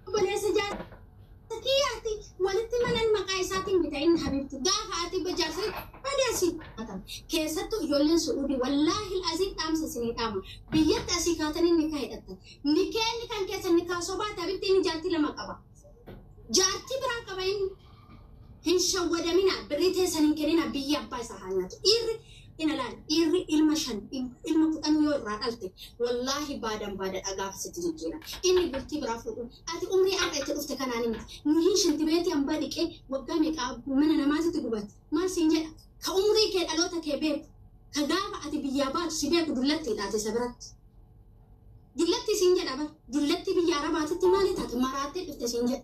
ولا سجاد تكياتي ولت من المقايسات بتاعين حبيبتي دافعتي بجاسر بداسي كيستو يولن سعودي والله العظيم أمس سنين أم بيت أسيكاتني نكاية نكاية كان كيس النكاح صباح تبيتني جاتي لما قبا جاتي برا قباين هنشوا ودمنا بريته سنين كرينا بيا بايسا حالات إن الآن المشان المقطن يورا ألتي والله بعدم بعد أقاف ستجينا إني قلتي برافو أتي أمري أبعت أفتكناني نهين شنتبيتي أم بالك إيه وقامك من أنا ما تتقبل ما سينجا كأمري كالألوتا كبيت كقاف أتي بيابات سبيك دلتي لا تسبرت دلتي سينجا أبا دلتي بياربات تمالي تتمراتي أفتسينجا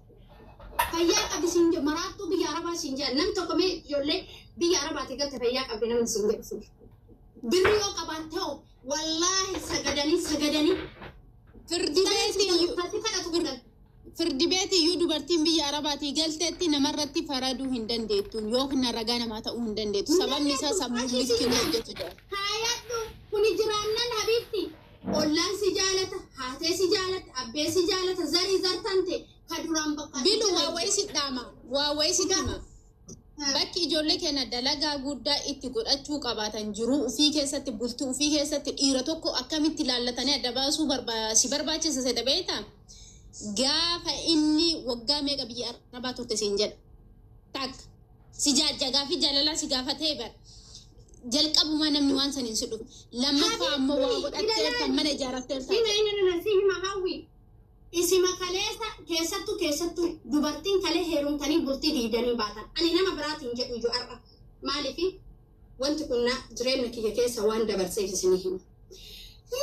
فياك أبي سينجا مراتو بياربا سينجا نم تقومي يولي بياربا تقل تفياك أبي نم سينجا بريو قبانتو والله سجدني فردي بيتي يو دبرتين بيارباتي قلتتي نمرتي فرادو هندن ديتون يوكنا رغانا ما تأو هندن ديتو سبب نسا سمو مسكين هجتو ده هاياتو كوني جرانن حبيبتي أولان سجالة هاتي سجالة أبي سجالة زري زرتنتي كدران بقى بيلو واوي ستما bakki ijoollee keenya dalagaa guddaa itti godhachuu qabaatan jiru ufii keessatti bultii ufii keessatti dhiira tokko akkamitti ilaallatanii adda baasuu si barbaachisa sedha beektaa gaafa inni waggaa meeqa biyya arabaa turte siin jedha tak si jaajjagaa fi jaalalaa si gaafatee bar jalqabumaa namni waan saniin si dhufu lammaffaa ammoo waa godhattee kan mana ijaarrattee isima kaleessa keessattu dubartiin kalee heerumtanii bultii diidanii baatan ani nama biraatiin jedhu ijo ar'a maaliifi wanti kunna jireenya kiyya keessa waan dabarsee isinii himu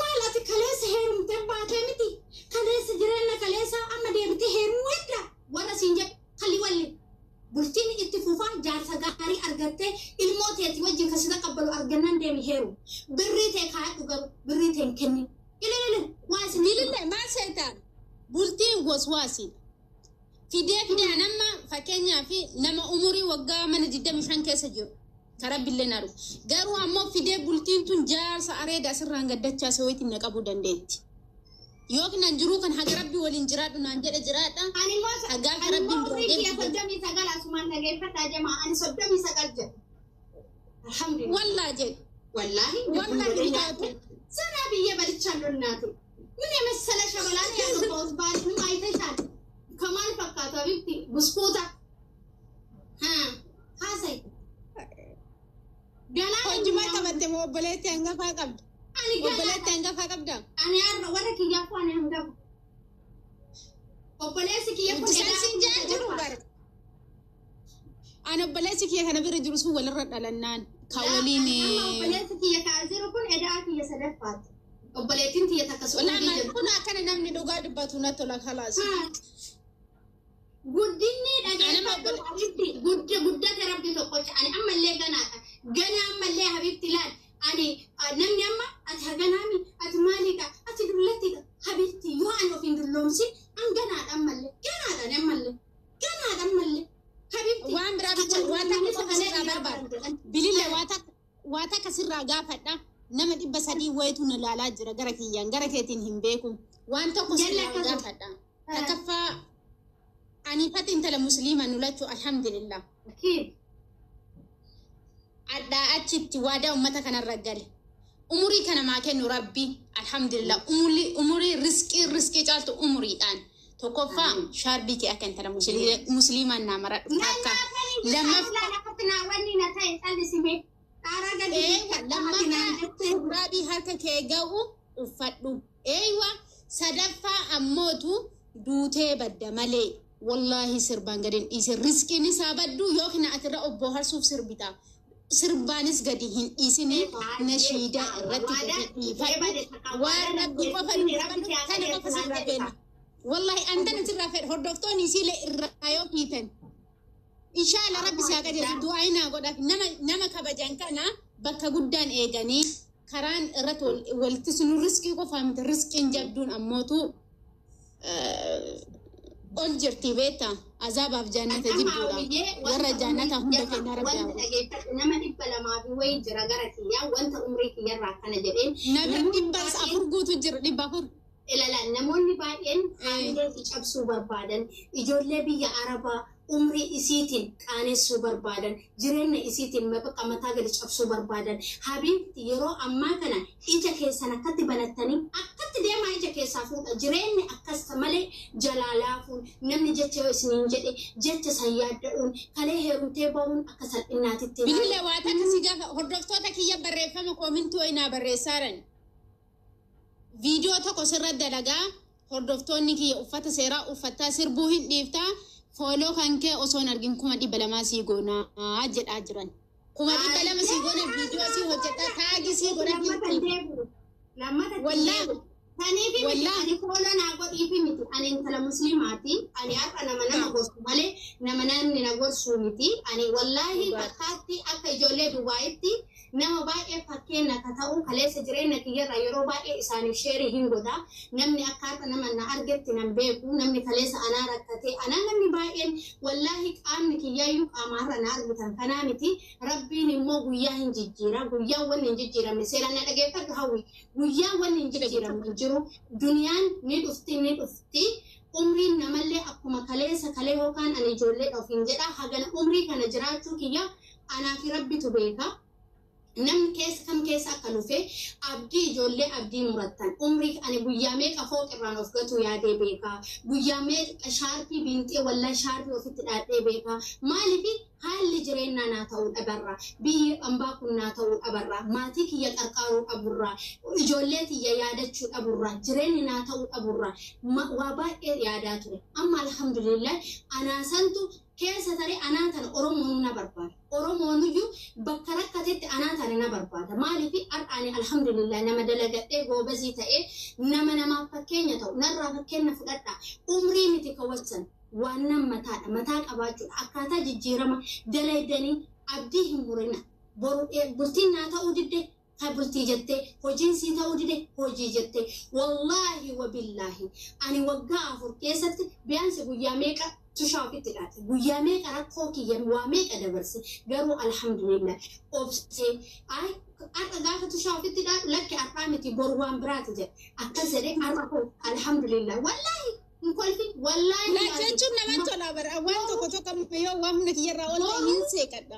maal ati kaleessa heerumtee baatee miti kaleessa jireenya kaleessa amma deebitee heerumuu hedda warra siin jedhu kalli walli bultiin itti fufaa jaarsa gaarii argattee ilmoo teeti wajjin kasita qabbalu argannan deemi heeru birrii tee kaayadhu garu birrii tee hin kennin ililile waa isin ililile maal seetaan bultiin waswaasi fidee anamma fakkeenyaa fi nama umurii waggaa mana 25 keessa jiru karabbillee naru garuu ammoo fidee bultiin tun jaarsa areeda asirraan gaddachaa seewitiin na qabuu dandeetti yookiin jiru kan haga rabbi waliin jiraadhu naan jedhe jiraadha ani moo haga rabbiin duree soddami sagal asumaan dhageeffadhaa jamaa ani soddami sagal jedhe alhamdulillah wallahi sana biyya balichaan naatu من يمثل شغلان يا نبوس بعد ما يتشال كمان فكاتا بيبتي بسكوتا ها سي جلال هجما كبرت موبلتي أنغا فاقب موبلتي أنغا فاقب دا أنا أرى ورك يجافو أنا أنغا موبلتي كي يفو أنا موبلتي كي أنا برجلسو ولا رد على النان كاوليني موبلتي كي يكازيرو كن إداك يسدفات وبلاتين تي تكسو ولا ما كنا كان نمني دوغا دباتونا تولا خلاص غدني انا ما غد كربتي تقوش انا اما اللي غنا اما اللي حبيبتي لا انا نمني اما اتهغنامي اتمالك اتدلتي حبيبتي يو انا في دلومسي ان غنا اما اللي حبيبتي وان برابي واتا بليله واتا كسر غافدا nama dhibba sadii wayitu na laalaa jira gara kiyyaan gara keetiin hin beeku waan tokko sirraa gaafadha takaffaa ani fati intala musliima nulachu alhamdulillah adda achitti waadaa ummata kanarra gale umurii kana maa kennu rabbi alhamdulillah umurii riskii caaltu umuriidhaan tokkoffaa shaarbii kee akka intala musliimaan naa maradhu takka lammaffaa wanni na ta'e callisime لما رابي هكا كيغاو وفدو ايوا صدفا اموتو دوتي بدمالي والله سربان غدين ايس رزقي نسابدو يوكنا اترا اوبو هرسوف سربيتا سربانس غديهن ايسني نشيدا رتي وربي ففن كان فسربين والله انت نترافد هدوفتوني سيله الرايو كيتن إن شاء الله ربي ساقدر دعائنا قدك نما كبجان كنا بكا قدان إيغاني كران رتول والتسنو رزقي وفهمت رزق جبدون أموتو أنجرتي بيتا عذاب في جنة جدودا ورا جنة هم بكنا ربنا nama dhibba lamaa fi wayii jira gara kiyyaa wanta umrii kiyyarraa kana jedheen نبي دبس أفر قوتو جر دبا أفر ilala namoonni baay'een haamilee cabsuu barbaadan ijoollee biyya arabaa umrii isiitiin qaanessuu barbaadan jireenya isiitiin bakka mataa gadi cabsuu barbaadan habiibti yeroo ammaa kana ija keessan akkatti banattanii akkatti deemaa ija keessaa fuudha jireenyi akkas malee jalaalaafuun namni jecha yoo isiniin jedhe jecha san yaadda'uun kalee heerumtee bahuun akka salphinaatitti bilile waata kasi gaafa hordoftoota kiyya barreeffama koomintii wayinaa barreessaaran viidiyoo tokko sirra dalagaa hordoftoonni kiyya uffata seeraa uffataa sirbuu hin dhiiftaa fooloo kan kee osoo hin argin 200 sii goonaa jedhaa jiran 200 sii goona viidiyoo sii hojjedhaa taagii sii goona wallahi taniifi miti ani fooloo naa godhiifi miti ani intala muslimaati ani har'a nama gorsu malee nama namni na gorsuu miti ani wallahi bakkaatti akka ijoollee Dubaayitti nama baay'ee fakkeenya akka ta'u kaleessa jireenya kiyyarra yeroo baay'ee isaaniif sheerii hin godha namni akka har'a nama na argetti nan beeku namni kaleessa anaa rakkate anaa namni baay'een wallahi qaamni kiyyaayyuu qaamaarra na argitan kanaa miti rabbiin immoo guyyaa hin jijjiira guyyaa wanni hin jijjiiramne seeraan na dhageeffadhu hawwi guyyaa wanni hin jijjiiramne jiru duniyaan ni dhufti umriin namallee akkuma kaleessa kalee yookaan ani ijoollee ofiin jedha hagana umrii kana jiraachuu kiyya anaa fi rabbitu beeka namni keessa kam keessa akka dhufe abdii ijoollee abdii murattan umrii ani guyyaa meeqa fooqirraan of gatu yaadee beeka guyyaa meeqa shaarpii biinxee wallaa shaarpii ofitti dhaadhee beeka maaliifi haalli jireenyaa naa ta'uu dhabarraa biyyi ambaa kun naa ta'uu dhabarraa maatii kiyya qarqaaruu dhaburraa ijoollee tiyya yaadachuu dhaburraa jireenyi naa ta'uu dhaburraa waa baay'ee yaadaa ture amma alhamdulillah anaasantu keessa taree anaa tana Oromoon na barbaada Oromoonuyyuu bakka rakkatetti anaa tana na barbaada maaliifi har'aani alhamdulillah nama dalagadhee goobazii ta'ee nama namaaf fakkeenya ta'u narraa fakkeenya fudhadha umrii miti kawwachan waan nam mataadha mataa qabaachuudha akkaataa jijjiirama dalaydanii abdii hin murina boru bultiin naa ta'uu didde bultii jettee hojiin sii ta'uu didde hojii jettee wallahi wabillahi ani waggaa 4 keessatti biyaansi guyyaa meeqa tushaafiti dhaate guyyaa meeqa rakkoo kiyya waa meeqa dabarse garuu alhamdulillah obsee ay akka gaafa tushaafiti dhaatu lakki har'aa miti boru waan biraati jedhe akkas jedhee har'a alhamdulillah wallahi nkolfi wallahi la jechuun naman tola bara waan tokko tokko yoo waan humna kiyyarraa ol hin seeqadha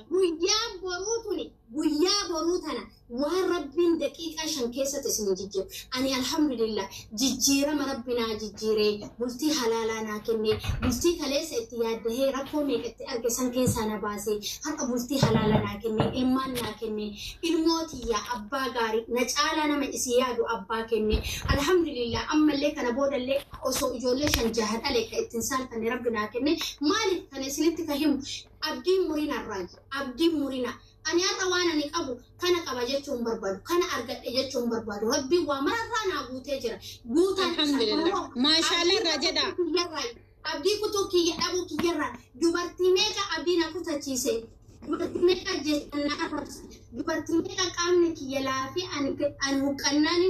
guyyaa boruu tana waan rabbiin daqiiqaa 5 keessatti isin jijjiiru ani alhamdulillah jijjiirama rabbinaa jijjiiree bultii halaalaa naa kennee bultii kaleessa itti yaaddahee rakkoo meeqatti arge san keessaa na baasee har'a bultii halaalaa naa kennee ilmaan naa kennee ilmootiyyaa abbaa gaarii na caalaa nama isii yaadu abbaa kennee alhamdulillah ammallee kana boodallee osoo ijoollee 5 6 dhalee ka ittiin saalfanne rabbinaa kennee maaliif kana isinitti ka himu abdiin murina raaji abdiin murina ani har'a waan ani qabu kana qaba jechuun barbaadu kana argadhe jechuun barbaadu rabbiin waa mararraa naa guutee jira guutaan alhamdulillah maashaallah irraa jedha abdii kutuu kiyya dhabuu kiyyarraa dubartii meeqa abdii na kutachiise dubartii meeqa jennaa arrabsa dubartii meeqa qaamni kiyya laafii ani huqqannaan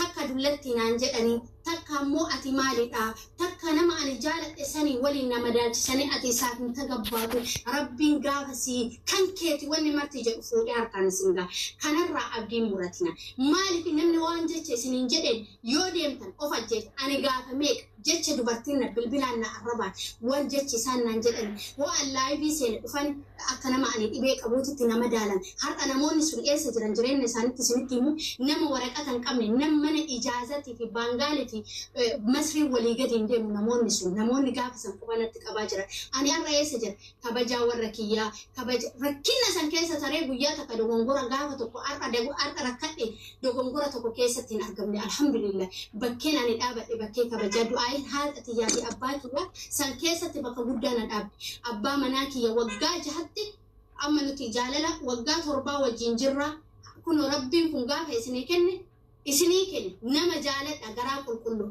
takka dullatti naan jedhanii takka ammoo ati maalidha takka nama ani jaaladhe sanii waliin nama daalchisanii ati isaaf hin tagabbaatu rabbiin gaafa sii kan keeti wanni marti jedhu fuudhee harkaan isin gaa kanarraa abdiin muratina maaliif namni waan jecha isiniin jedheen yoo deemtan of ajjeet ani gaafa meeqa jecha dubartiin na bilbilaan na arrabaan waan jechi isaan naan jedhan waan laayivii seene dhufan akka nama ani dhibee qabuutitti nama daalan har'a namoonni sun eessa jiran jireenya isaanitti isinitti himu nama waraqata hin qabne nama mana ijaazatii fi baangaalii fi masrii walii gadi hin deemu namoonni sun namoonni gaafa san qubanatti qabaa jiran ani har'a eessa jira kabajaa warra kiyyaa kabaja rakkina san keessa taree guyyaa takka dogongora gaafa tokko har'a rakkadhe dogongora tokko keessatti hin argamne alhamdulillah bakkeen ani dhaabadhe bakkee kabajaa du'aa haadha tiyyaa fi abbaa kiyyaa san keessatti bakka guddaa na dhaabde abbaa manaa kiyya waggaa 6tti amma nuti jaalala waggaa 7 wajjin jirra kun rabbiin kun gaafa isinii kenne nama jaaladha garaa qulqullu